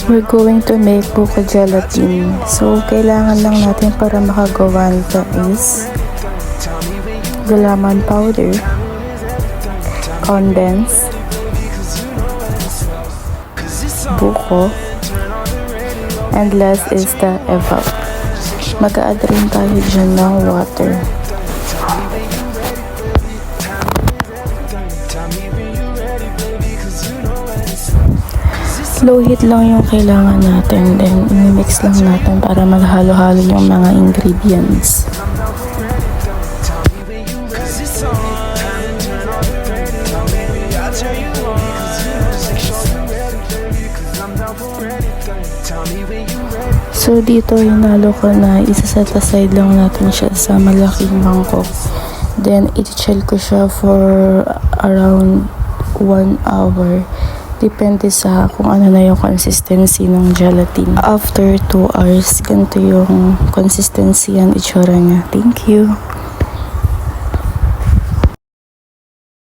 We're going to make buko gelatin. So, kailangan lang natin para makagawa nito is gulaman powder, condensed, buko, and last is the evap. Mag-a-add rin tayo dyan ng water. Low heat lang yung kailangan natin, then i-mix lang natin para maghalo-halo yung mga ingredients. So dito hinalo ko na isa-set aside lang natin siya sa malaking mangkok. Then i-chill ko siya for around 1 hour. Depende sa kung ano na yung consistency ng gelatin. After 2 hours, ganito yung consistency ang itsura niya. Thank you!